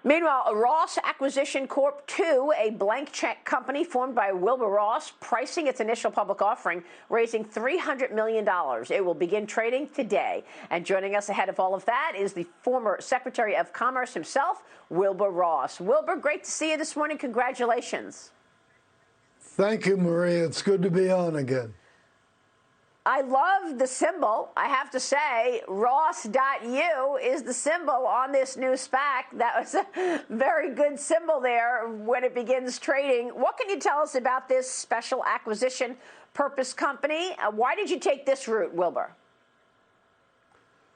Meanwhile, a Ross Acquisition Corp. 2, a blank check company formed by Wilbur Ross, pricing its initial public offering, raising $300 million. It will begin trading today. And joining us ahead of all of that is the former Secretary of Commerce himself, Wilbur Ross. Wilbur, great to see you this morning. Congratulations. Thank you, Maria. It's good to be on again. I love the symbol. I have to say, Ross.U is the symbol on this new SPAC. That was a very good symbol there when it begins trading. What can you tell us about this special acquisition purpose company? Why did you take this route, Wilbur?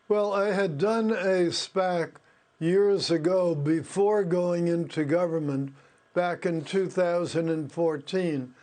Well, I had done a SPAC years ago before going into government back in 2014.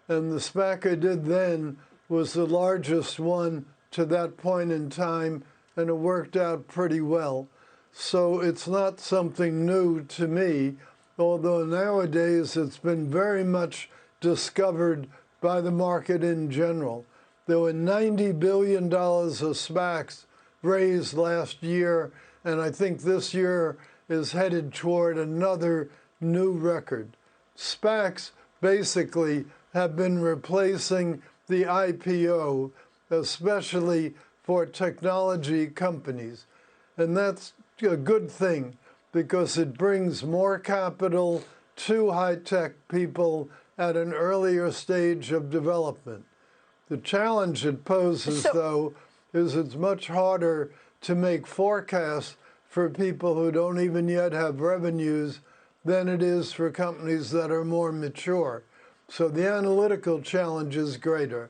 And the SPAC I did then was the largest one to that point in time, and it worked out pretty well. So it's not something new to me, although nowadays it's been very much discovered by the market in general. There were $90 billion of SPACs raised last year, and I think this year is headed toward another new record. SPACs basically have been replacing the IPO, especially for technology companies. And that's a good thing because it brings more capital to high-tech people at an earlier stage of development. The challenge it poses, though, is it's much harder to make forecasts for people who don't even yet have revenues than it is for companies that are more mature. So the analytical challenge is greater.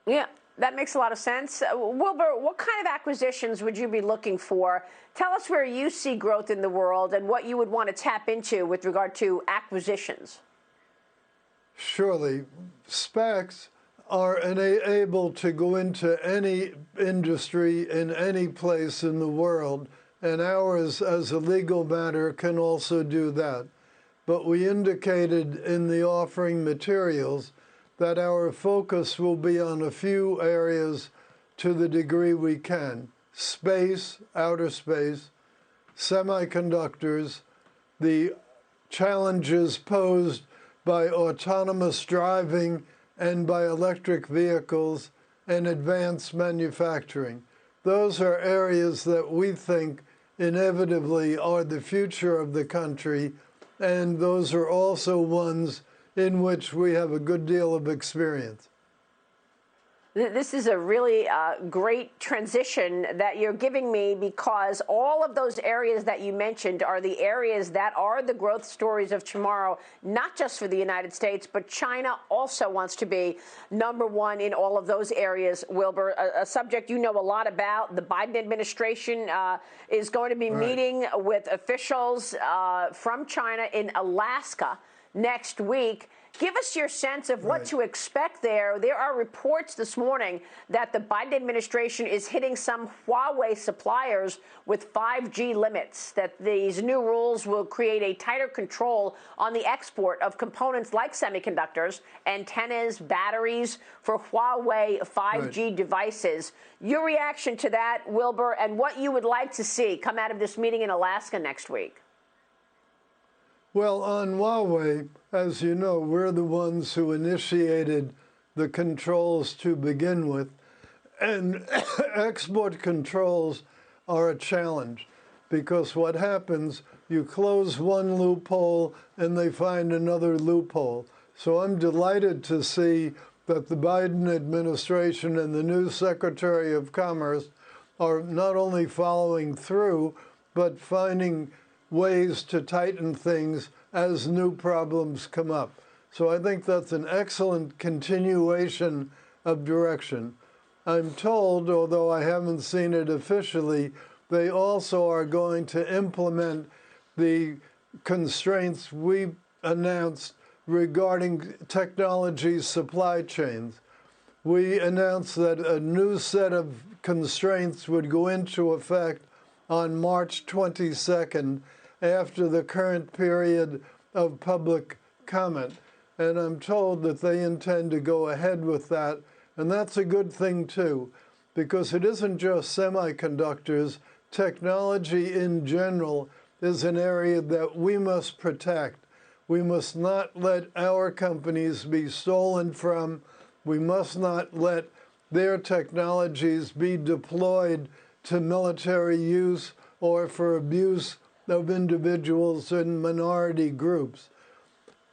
Yeah, that makes a lot of sense. Wilbur, what kind of acquisitions would you be looking for? Tell us where you see growth in the world and what you would want to tap into with regard to acquisitions. Surely. SPACs are able to go into any industry in any place in the world, and ours, as a legal matter, can also do that. But we indicated in the offering materials that our focus will be on a few areas to the degree we can. Space, outer space, semiconductors, the challenges posed by autonomous driving and by electric vehicles, and advanced manufacturing. Those are areas that we think inevitably are the future of the country, and those are also ones in which we have a good deal of experience. This is a really great transition that you're giving me, because all of those areas that you mentioned are the areas that are the growth stories of tomorrow, not just for the United States, but China also wants to be #1 in all of those areas, Wilbur, a subject you know a lot about. The Biden administration is going to be meeting with officials from China in Alaska next week. Give us your sense of what to expect there. There are reports this morning that the Biden administration is hitting some Huawei suppliers with 5G limits, that these new rules will create a tighter control on the export of components like semiconductors, antennas, batteries for Huawei 5G devices. Your reaction to that, Wilbur, and what you would like to see come out of this meeting in Alaska next week? Well, on Huawei, as you know, we're the ones who initiated the controls to begin with. And export controls are a challenge because what happens, you close one loophole and they find another loophole. So I'm delighted to see that the Biden administration and the new Secretary of Commerce are not only following through, but finding ways to tighten things as new problems come up. So I think that's an excellent continuation of direction. I'm told, although I haven't seen it officially, they also are going to implement the constraints we announced regarding technology supply chains. We announced that a new set of constraints would go into effect on March 22nd, after the current period of public comment. And I'm told that they intend to go ahead with that. And that's a good thing, too, because it isn't just semiconductors. Technology in general is an area that we must protect. We must not let our companies be stolen from. We must not let their technologies be deployed to military use or for abuse of individuals and minority groups.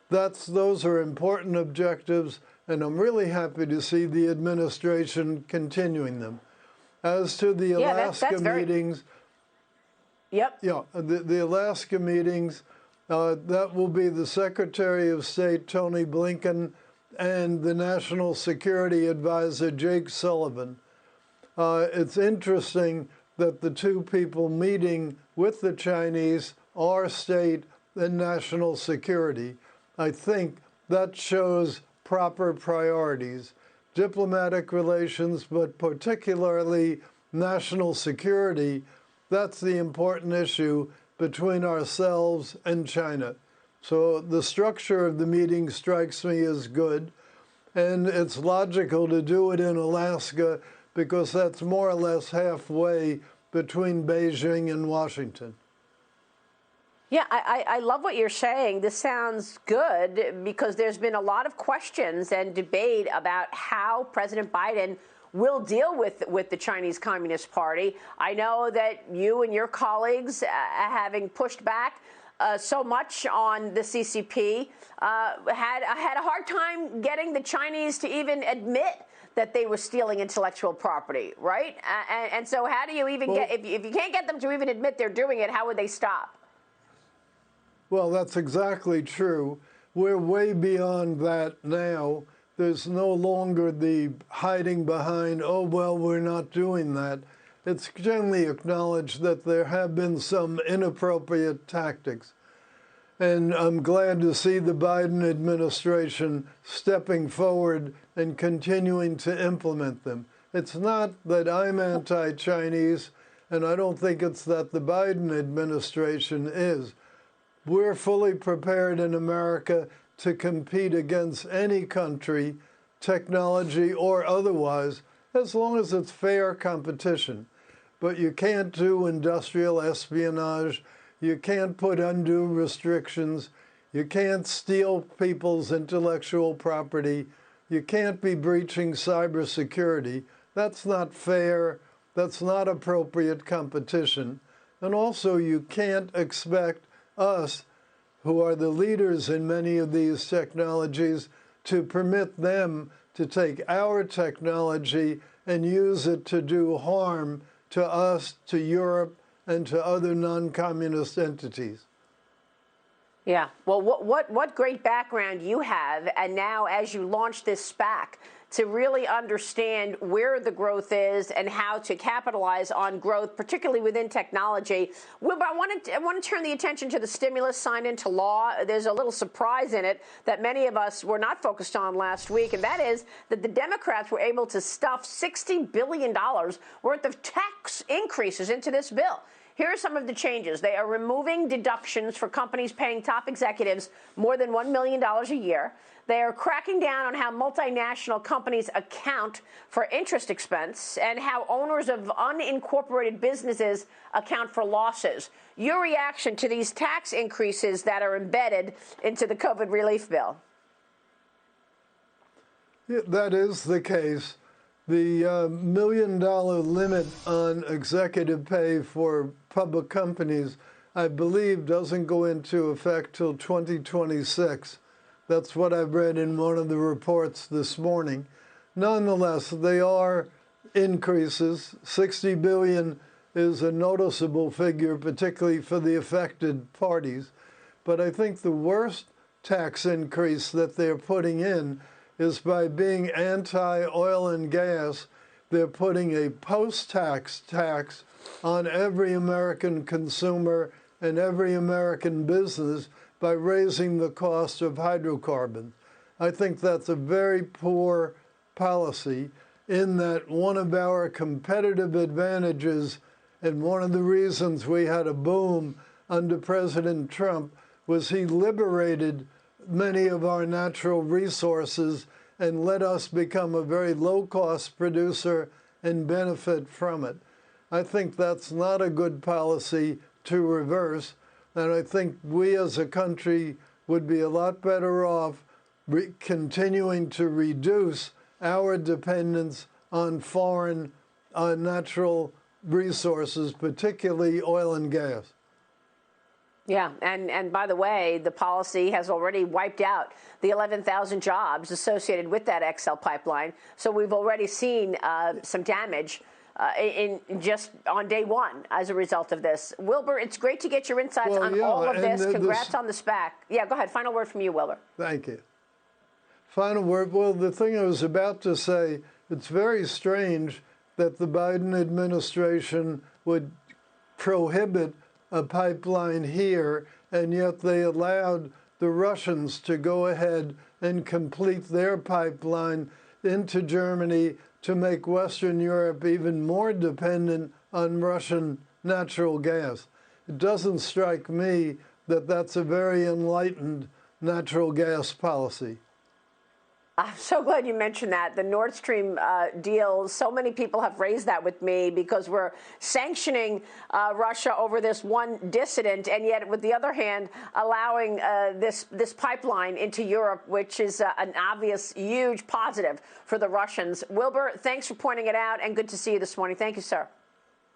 Those are important objectives, and I'm really happy to see the administration continuing them. As to the Alaska meetings, the Alaska meetings, that will be the Secretary of State, Tony Blinken, and the National Security Advisor, Jake Sullivan. It's interesting that the two people meeting with the Chinese are state and national security. I think that shows proper priorities. Diplomatic relations, but particularly national security, that's the important issue between ourselves and China. So the structure of the meeting strikes me as good, and it's logical to do it in Alaska because that's more or less halfway between Beijing and Washington. Yeah, I love what you're saying. This sounds good because there's been a lot of questions and debate about how President Biden will deal with the Chinese Communist Party. I know that you and your colleagues, having pushed back so much on the CCP, had a hard time getting the Chinese to even admit that they were stealing intellectual property, right? And so how do you even if you can't get them to even admit they're doing it, how would they stop? Well, that's exactly true. We're way beyond that now. There's no longer the hiding behind, oh, well, we're not doing that. It's generally acknowledged that there have been some inappropriate tactics. And I'm glad to see the Biden administration stepping forward and continuing to implement them. It's not that I'm anti-Chinese, and I don't think it's that the Biden administration is. We're fully prepared in America to compete against any country, technology or otherwise, as long as it's fair competition. But you can't do industrial espionage. You can't put undue restrictions. You can't steal people's intellectual property. You can't be breaching cybersecurity. That's not fair. That's not appropriate competition. And also, you can't expect us, who are the leaders in many of these technologies, to permit them to take our technology and use it to do harm to us, to Europe, and to other non-communist entities. Yeah. Well, what great background you have, and now as you launch this SPAC, to really understand where the growth is and how to capitalize on growth, particularly within technology. Wilbur, I want to turn the attention to the stimulus signed into law. There's a little surprise in it that many of us were not focused on last week, and that is that the Democrats were able to stuff $60 billion worth of tax increases into this bill. Here are some of the changes. They are removing deductions for companies paying top executives more than $1 million a year. They are cracking down on how multinational companies account for interest expense and how owners of unincorporated businesses account for losses. Your reaction to these tax increases that are embedded into the COVID relief bill? Yeah, that is the case. The $1 million limit on executive pay for public companies, I believe, doesn't go into effect till 2026. That's what I've read in one of the reports this morning. Nonetheless, they are increases. $60 billion is a noticeable figure, particularly for the affected parties. But I think the worst tax increase that they're putting in is by being anti-oil and gas, they're putting a post-tax tax on every American consumer and every American business by raising the cost of hydrocarbons. I think that's a very poor policy, in that one of our competitive advantages and one of the reasons we had a boom under President Trump was he liberated many of our natural resources and let us become a very low-cost producer and benefit from it. I think that's not a good policy to reverse. And I think we as a country would be a lot better off continuing to reduce our dependence on foreign natural resources, particularly oil and gas. Yeah, and by the way, the policy has already wiped out the 11,000 jobs associated with that XL pipeline. So we've already seen some damage in just on day one as a result of this. Wilbur, it's great to get your insights on all of this. Congrats on the SPAC. Yeah, go ahead. Final word from you, Wilbur. Thank you. Final word. Well, the thing I was about to say, it's very strange that the Biden administration would prohibit a pipeline here, and yet they allowed the Russians to go ahead and complete their pipeline into Germany to make Western Europe even more dependent on Russian natural gas. It doesn't strike me that that's a very enlightened natural gas policy. I'm so glad you mentioned that. The Nord Stream deal, so many people have raised that with me because we're sanctioning Russia over this one dissident, and yet, with the other hand, allowing this pipeline into Europe, which is an obvious, huge positive for the Russians. Wilbur, thanks for pointing it out, and good to see you this morning. Thank you, sir.